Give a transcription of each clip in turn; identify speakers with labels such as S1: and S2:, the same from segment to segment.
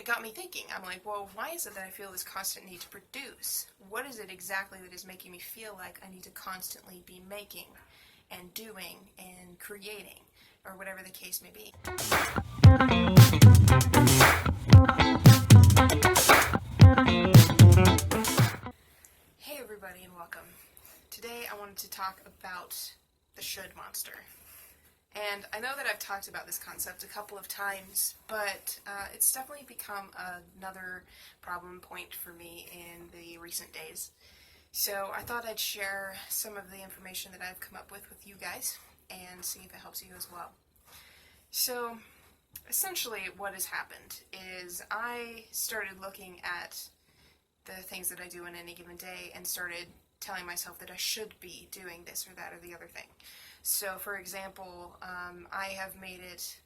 S1: it got me thinking. I'm like, well, why is it that I feel this constant need to produce? What is it exactly that is making me feel like I need to constantly be making and doing and creating, or whatever the case may be? Hey everybody and welcome. Today I wanted to talk about the should monster. And I know that I've talked about this concept a couple of times, but it's definitely become another problem point for me in the recent days. So I thought I'd share some of the information that I've come up with you guys and see if it helps you as well. So essentially what has happened is I started looking at the things that I do in any given day and started telling myself that I should be doing this or that or the other thing. So, for example, I have made it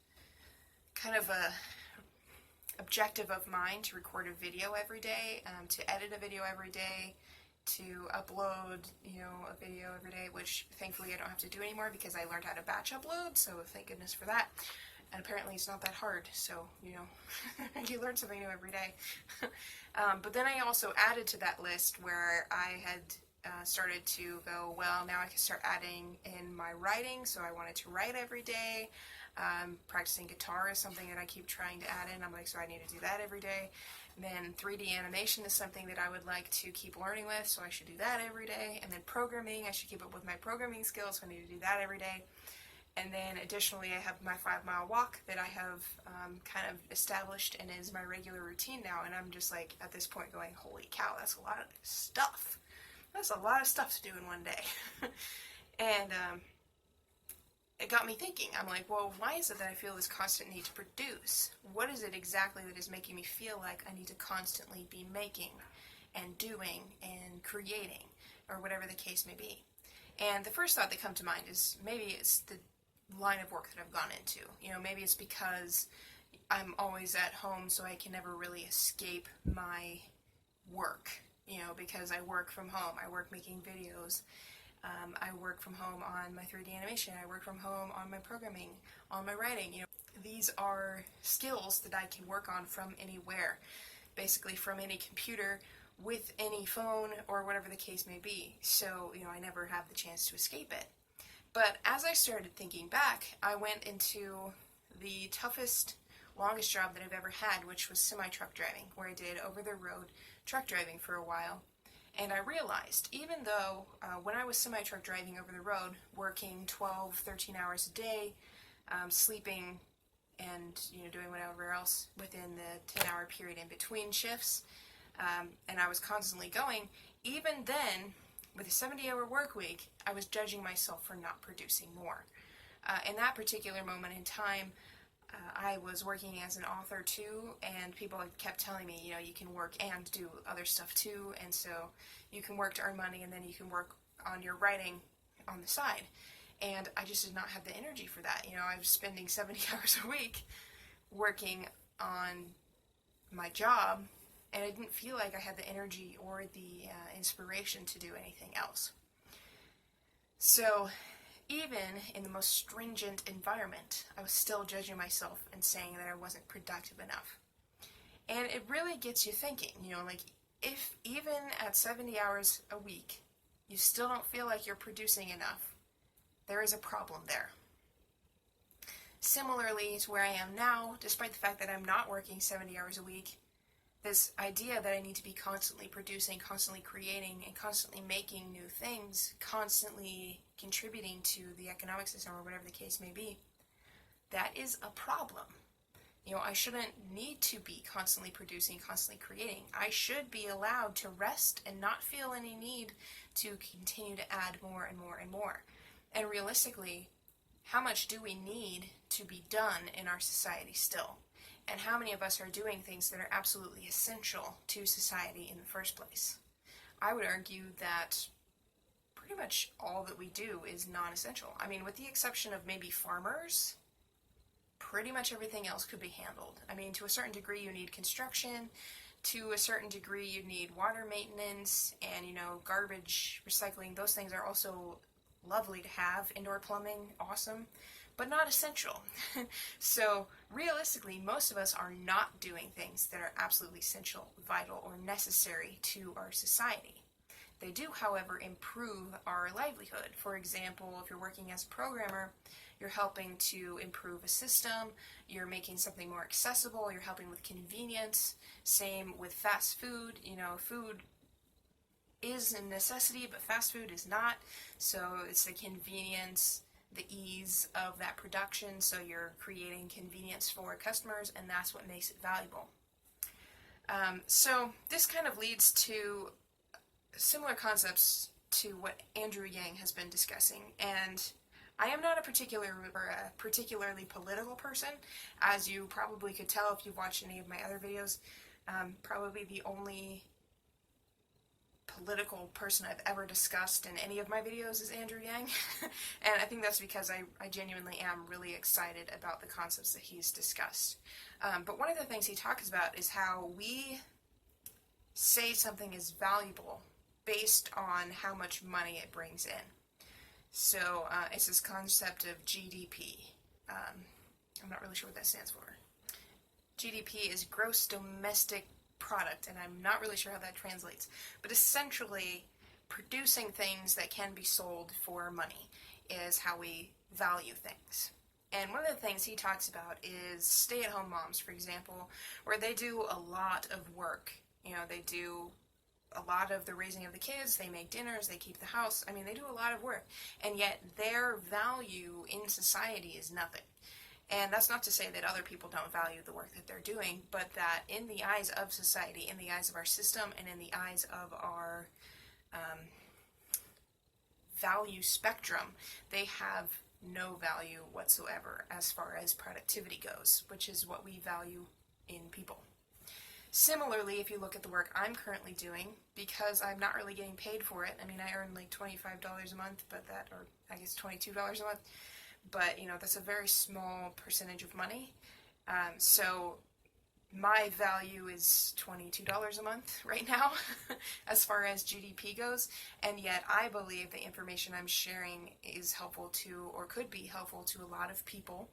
S1: kind of a objective of mine to record a video every day, to edit a video every day, to upload, a video every day, which thankfully I don't have to do anymore because I learned how to batch upload, so thank goodness for that. And apparently it's not that hard, so, you learn something new every day. But then I also added to that list where I had started to go, well, now I can start adding in my writing, so I wanted to write every day. Practicing guitar is something that I keep trying to add in. I'm like, so I need to do that every day. And then 3D animation is something that I would like to keep learning with, so I should do that every day. And then programming, I should keep up with my programming skills, so I need to do that every day. And then additionally, I have my 5-mile walk that I have kind of established and is my regular routine now. And I'm just like, at this point going, holy cow, that's a lot of stuff. That's a lot of stuff to do in one day. And it got me thinking. I'm like, well, why is it that I feel this constant need to produce? What is it exactly that is making me feel like I need to constantly be making and doing and creating, or whatever the case may be? And the first thought that comes to mind is maybe it's the line of work that I've gone into. Maybe it's because I'm always at home, so I can never really escape my work. Because I work from home. I work making videos. I work from home on my 3D animation. I work from home on my programming, on my writing. These are skills that I can work on from anywhere, basically from any computer, with any phone, or whatever the case may be. So, I never have the chance to escape it. But as I started thinking back, I went into the toughest, longest job that I've ever had, which was semi-truck driving, where I did over-the-road truck driving for a while. And I realized, even though when I was semi-truck driving over the road, working 12, 13 hours a day, sleeping and doing whatever else within the 10-hour period in between shifts, and I was constantly going, even then, with a 70-hour work week, I was judging myself for not producing more. In that particular moment in time, I was working as an author too, and people kept telling me, you can work and do other stuff too, and so you can work to earn money and then you can work on your writing on the side. And I just did not have the energy for that. I was spending 70 hours a week working on my job, and I didn't feel like I had the energy or the inspiration to do anything else. So even in the most stringent environment, I was still judging myself and saying that I wasn't productive enough. And it really gets you thinking, if even at 70 hours a week, you still don't feel like you're producing enough, there is a problem there. Similarly to where I am now, despite the fact that I'm not working 70 hours a week, this idea that I need to be constantly producing, constantly creating, and constantly making new things, constantly contributing to the economic system or whatever the case may be, that is a problem. I shouldn't need to be constantly producing, constantly creating. I should be allowed to rest and not feel any need to continue to add more and more and more. And realistically, how much do we need to be done in our society still? And how many of us are doing things that are absolutely essential to society in the first place? I would argue that pretty much all that we do is non-essential. I mean, with the exception of maybe farmers, pretty much everything else could be handled. I mean, to a certain degree you need construction, to a certain degree you need water maintenance, and garbage recycling. Those things are also lovely to have. Indoor plumbing, awesome. but not essential. So realistically, most of us are not doing things that are absolutely essential, vital, or necessary to our society. They do, however, improve our livelihood. For example, if you're working as a programmer, you're helping to improve a system, you're making something more accessible, you're helping with convenience. Same with fast food. Food is a necessity, but fast food is not. So it's the convenience, the ease of that production, so you're creating convenience for customers, and that's what makes it valuable. So this kind of leads to similar concepts to what Andrew Yang has been discussing, and I am not a particularly political person, as you probably could tell if you've watched any of my other videos. Probably the only political person I've ever discussed in any of my videos is Andrew Yang, and I think that's because I genuinely am really excited about the concepts that he's discussed. But one of the things he talks about is how we say something is valuable based on how much money it brings in. So it's this concept of GDP. I'm not really sure what that stands for. GDP is gross domestic product, and I'm not really sure how that translates. But essentially, producing things that can be sold for money is how we value things. And one of the things he talks about is stay-at-home moms, for example, where they do a lot of work. They do a lot of the raising of the kids, they make dinners, they keep the house. They do a lot of work, and yet their value in society is nothing. And that's not to say that other people don't value the work that they're doing, but that in the eyes of society, in the eyes of our system, and in the eyes of our value spectrum, they have no value whatsoever as far as productivity goes, which is what we value in people. Similarly, if you look at the work I'm currently doing, because I'm not really getting paid for it, I earn like $25 a month, or I guess $22 a month, but that's a very small percentage of money. So my value is $22 a month right now as far as GDP goes, and yet I believe the information I'm sharing is helpful to, or could be helpful to, a lot of people,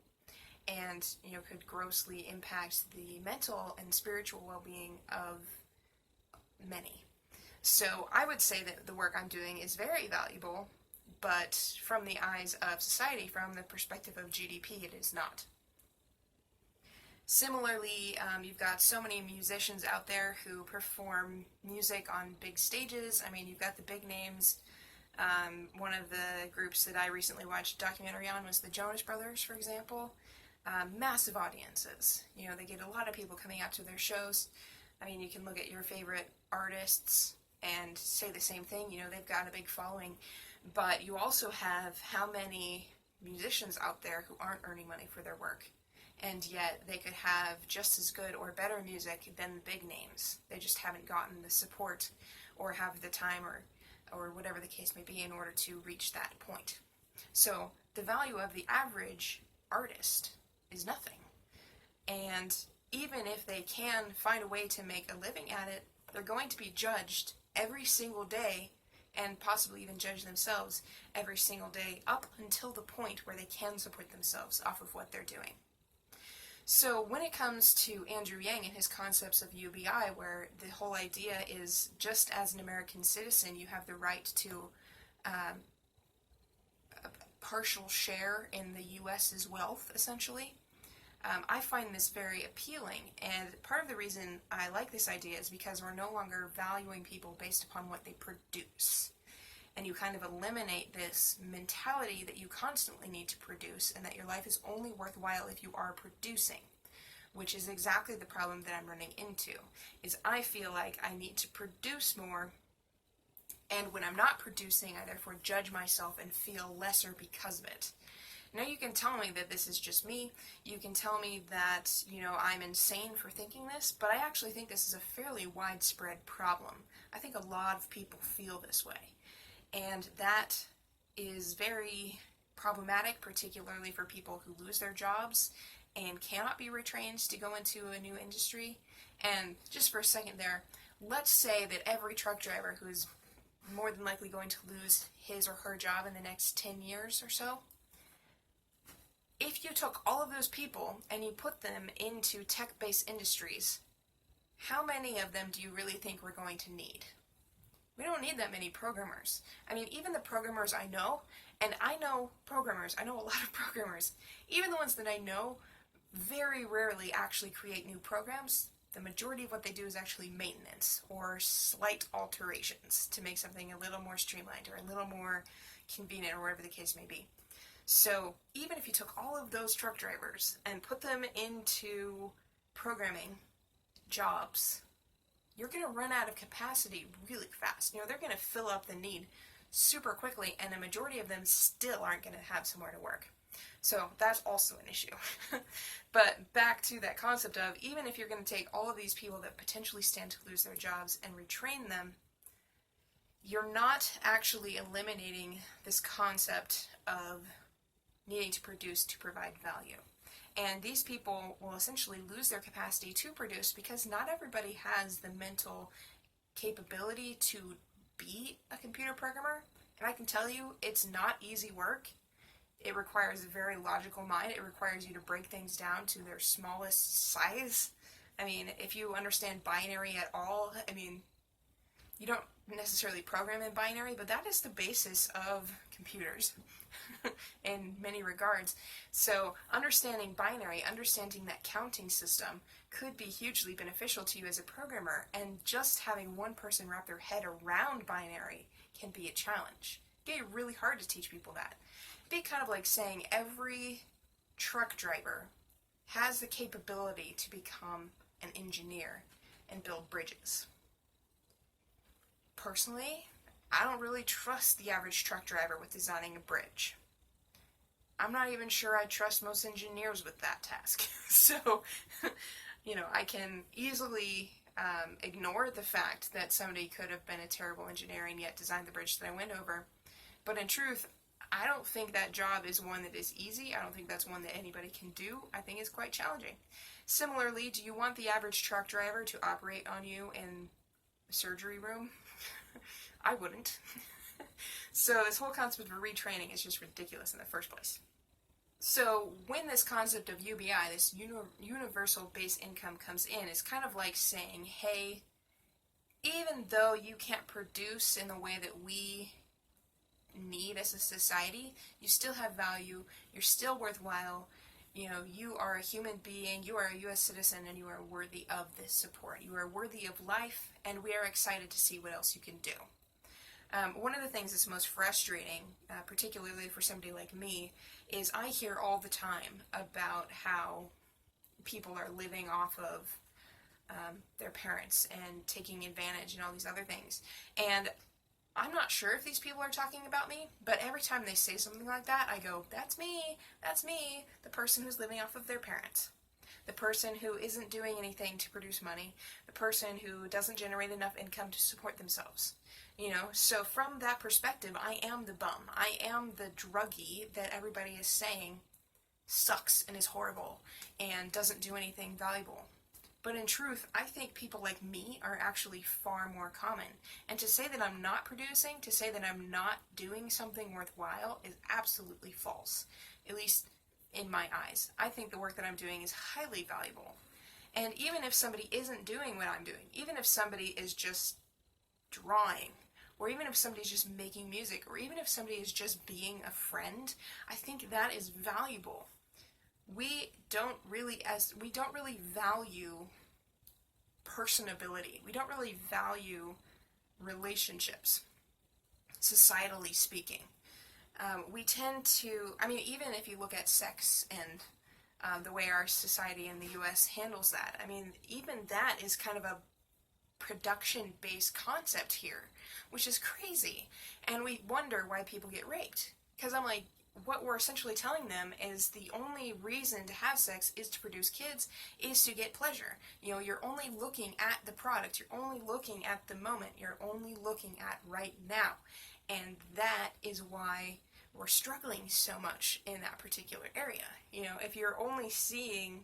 S1: and could grossly impact the mental and spiritual well-being of many. So I would say that the work I'm doing is very valuable, but from the eyes of society, from the perspective of GDP, it is not. Similarly, you've got so many musicians out there who perform music on big stages. You've got the big names. One of the groups that I recently watched a documentary on was the Jonas Brothers, for example. Massive audiences. They get a lot of people coming out to their shows. You can look at your favorite artists and say the same thing. They've got a big following. But you also have how many musicians out there who aren't earning money for their work, and yet they could have just as good or better music than the big names. They just haven't gotten the support or have the time or whatever the case may be in order to reach that point. So the value of the average artist is nothing. And even if they can find a way to make a living at it, they're going to be judged every single day, and possibly even judge themselves every single day up until the point where they can support themselves off of what they're doing. So when it comes to Andrew Yang and his concepts of UBI, where the whole idea is just as an American citizen, you have the right to a partial share in the U.S.'s wealth, essentially, I find this very appealing, and part of the reason I like this idea is because we're no longer valuing people based upon what they produce. And you kind of eliminate this mentality that you constantly need to produce and that your life is only worthwhile if you are producing, which is exactly the problem that I'm running into, is I feel like I need to produce more, and when I'm not producing, I therefore judge myself and feel lesser because of it. Now you can tell me that this is just me, you can tell me that, I'm insane for thinking this, but I actually think this is a fairly widespread problem. I think a lot of people feel this way, and that is very problematic, particularly for people who lose their jobs and cannot be retrained to go into a new industry. And just for a second there, let's say that every truck driver who is more than likely going to lose his or her job in the next 10 years or so, If you took all of those people and you put them into tech-based industries, how many of them do you really think we're going to need? We don't need that many programmers. I mean, even the programmers I know, and I know programmers, I know a lot of programmers, even the ones that I know very rarely actually create new programs. The majority of what they do is actually maintenance or slight alterations to make something a little more streamlined or a little more convenient or whatever the case may be. So even if you took all of those truck drivers and put them into programming jobs, you're going to run out of capacity really fast. They're going to fill up the need super quickly, and a majority of them still aren't going to have somewhere to work. So that's also an issue. But back to that concept of, even if you're going to take all of these people that potentially stand to lose their jobs and retrain them, you're not actually eliminating this concept of needing to produce to provide value. And these people will essentially lose their capacity to produce because not everybody has the mental capability to be a computer programmer. And I can tell you, it's not easy work. It requires a very logical mind. It requires you to break things down to their smallest size. I mean, if you understand binary at all, I mean, you don't necessarily program in binary, but that is the basis of computers in many regards. So understanding binary, understanding that counting system could be hugely beneficial to you as a programmer, and just having one person wrap their head around binary can be a challenge. It can be really hard to teach people that. It'd be kind of like saying every truck driver has the capability to become an engineer and build bridges. Personally, I don't really trust the average truck driver with designing a bridge. I'm not even sure I trust most engineers with that task. So, I can easily ignore the fact that somebody could have been a terrible engineer and yet designed the bridge that I went over. But in truth, I don't think that job is one that is easy. I don't think that's one that anybody can do. I think it's quite challenging. Similarly, do you want the average truck driver to operate on you in a surgery room? I wouldn't. So this whole concept of retraining is just ridiculous in the first place. So when this concept of UBI, this universal base income, comes in, it's kind of like saying, hey, even though you can't produce in the way that we need as a society, you still have value, you're still worthwhile, you are a human being, you are a U.S. citizen, and you are worthy of this support. You are worthy of life, and we are excited to see what else you can do. One of the things that's most frustrating, particularly for somebody like me, is I hear all the time about how people are living off of their parents and taking advantage and all these other things. And I'm not sure if these people are talking about me, but every time they say something like that, I go, that's me, the person who's living off of their parents. The person who isn't doing anything to produce money, the person who doesn't generate enough income to support themselves. So from that perspective, I am the bum. I am the druggie that everybody is saying sucks and is horrible and doesn't do anything valuable. But in truth, I think people like me are actually far more common. And to say that I'm not producing, to say that I'm not doing something worthwhile is absolutely false. At least in my eyes. I think the work that I'm doing is highly valuable. And even if somebody isn't doing what I'm doing, even if somebody is just drawing, or even if somebody's just making music, or even if somebody is just being a friend, I think that is valuable. We don't really value personability. We don't really value relationships, societally speaking. We tend to, even if you look at sex and the way our society in the U.S. handles that, even that is kind of a production-based concept here, which is crazy. And we wonder why people get raped. Because I'm like, what we're essentially telling them is the only reason to have sex is to produce kids, is to get pleasure. You're only looking at the product, you're only looking at the moment, you're only looking at right now. And that is why we're struggling so much in that particular area. If you're only seeing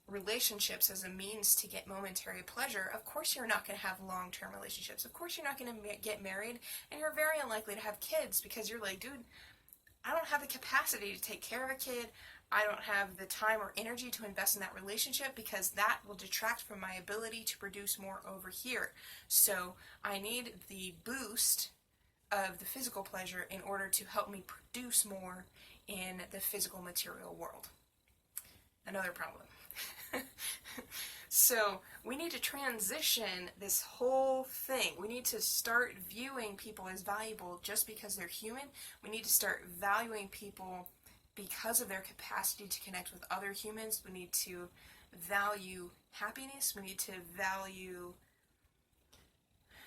S1: relationships as a means to get momentary pleasure, of course you're not going to have long-term relationships. Of course you're not going to get married, and you're very unlikely to have kids because you're like, dude, I don't have the capacity to take care of a kid. I don't have the time or energy to invest in that relationship because that will detract from my ability to produce more over here. So I need the boost of the physical pleasure in order to help me produce more in the physical material world. Another problem. So we need to transition this whole thing. We need to start viewing people as valuable just because they're human. We need to start valuing people because of their capacity to connect with other humans. We need to value happiness. We need to value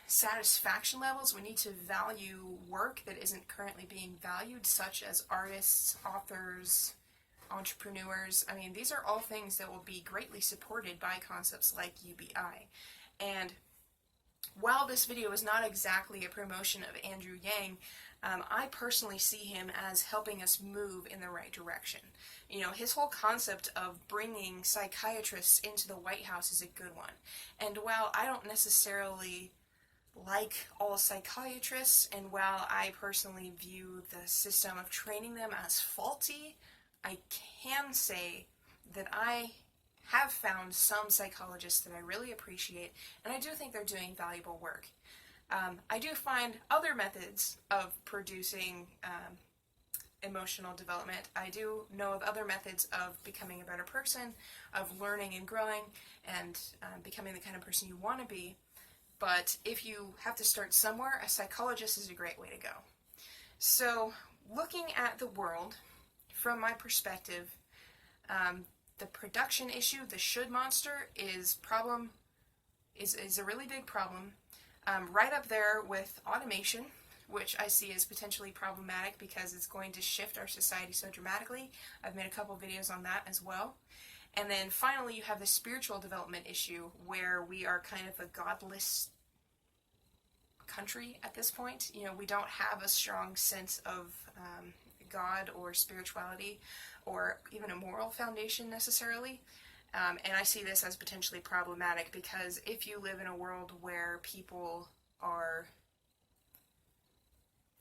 S1: satisfaction levels. We need to value work that isn't currently being valued, such as artists, authors, entrepreneurs. I mean, these are all things that will be greatly supported by concepts like UBI. And while this video is not exactly a promotion of Andrew Yang, I personally see him as helping us move in the right direction. You know, his whole concept of bringing psychiatrists into the White House is a good one. And while I don't necessarily like all psychiatrists, and while I personally view the system of training them as faulty, I can say that I have found some psychologists that I really appreciate, and I do think they're doing valuable work. I do find other methods of producing emotional development. I do know of other methods of becoming a better person, of learning and growing, and becoming the kind of person you want to be. But if you have to start somewhere, a psychologist is a great way to go. So, looking at the world from my perspective, the production issue, the should monster, is a really big problem. Right up there with automation, which I see as potentially problematic because it's going to shift our society so dramatically. I've made a couple videos on that as well. And then finally, you have the spiritual development issue, where we are kind of a godless country at this point. You know, we don't have a strong sense of God or spirituality or even a moral foundation necessarily. And I see this as potentially problematic because if you live in a world where people are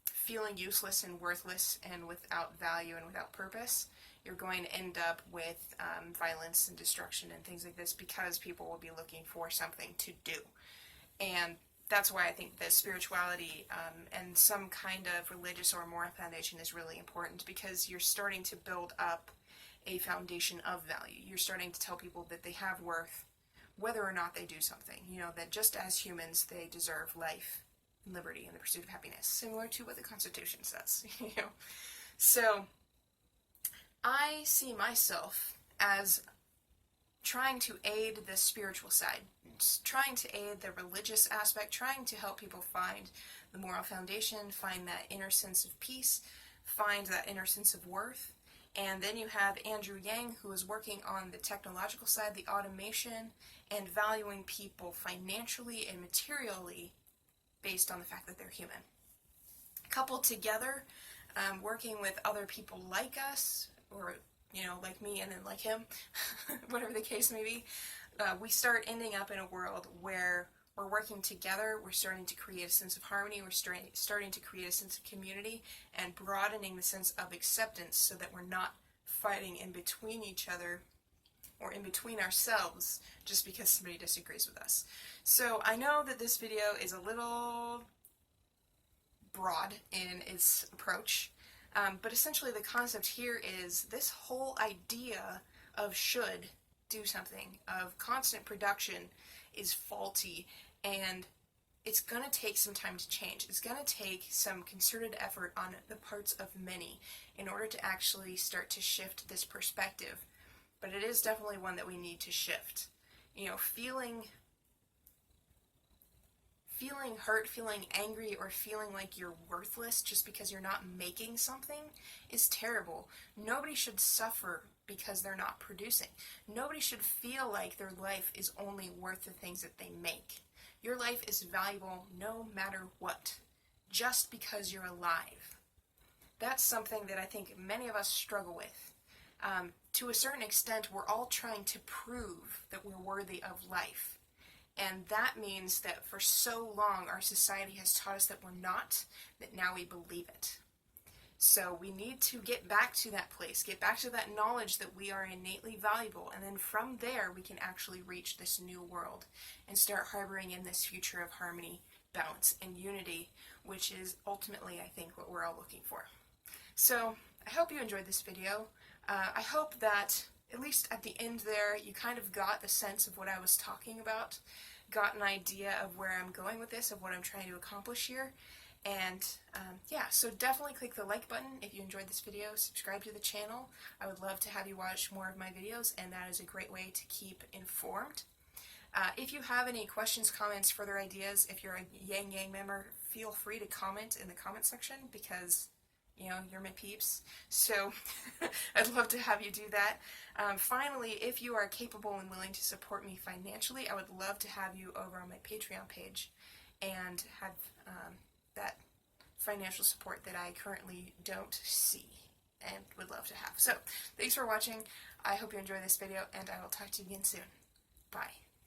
S1: feeling useless and worthless and without value and without purpose, you're going to end up with violence and destruction and things like this because people will be looking for something to do. And that's why I think that spirituality and some kind of religious or moral foundation is really important, because you're starting to build up a foundation of value. You're starting to tell people that they have worth whether or not they do something. You know, that just as humans, they deserve life and liberty and the pursuit of happiness, similar to what the Constitution says. You know, so I see myself as trying to aid the spiritual side, trying to aid the religious aspect, trying to help people find the moral foundation, find that inner sense of peace, find that inner sense of worth. And then you have Andrew Yang, who is working on the technological side, the automation, and valuing people financially and materially based on the fact that they're human. Coupled together, working with other people like us, or, you know, like me and then like him, whatever the case may be, we start ending up in a world where we're working together, we're starting to create a sense of harmony, we're starting to create a sense of community, and broadening the sense of acceptance so that we're not fighting in between each other or in between ourselves just because somebody disagrees with us. So I know that this video is a little broad in its approach, but essentially the concept here is this whole idea of should do something, of constant production, is faulty, and it's going to take some time to change. It's going to take some concerted effort on the parts of many in order to actually start to shift this perspective. But it is definitely one that we need to shift. You know, feeling hurt, feeling angry, or feeling like you're worthless just because you're not making something is terrible. Nobody should suffer because they're not producing. Nobody should feel like their life is only worth the things that they make. Your life is valuable no matter what, just because you're alive. That's something that I think many of us struggle with. To a certain extent, we're all trying to prove that we're worthy of life. And that means that for so long, our society has taught us that we're not, that now we believe it. So we need to get back to that place, get back to that knowledge that we are innately valuable, and then from there we can actually reach this new world and start harboring in this future of harmony, balance, and unity, which is ultimately, I think, what we're all looking for. So I hope you enjoyed this video. I hope that at least at the end there you kind of got the sense of what I was talking about, got an idea of where I'm going with this, of what I'm trying to accomplish here. And yeah, so definitely click the like button if you enjoyed this video, subscribe to the channel. I would love to have you watch more of my videos, and that is a great way to keep informed. If you have any questions, comments, further ideas, if you're a Yang Yang member, feel free to comment in the comment section, because you know, you're my peeps, so I'd love to have you do that. Finally, if you are capable and willing to support me financially, I would love to have you over on my Patreon page and have that financial support that I currently don't see and would love to have. So, thanks for watching. I hope you enjoy this video, and I will talk to you again soon. Bye.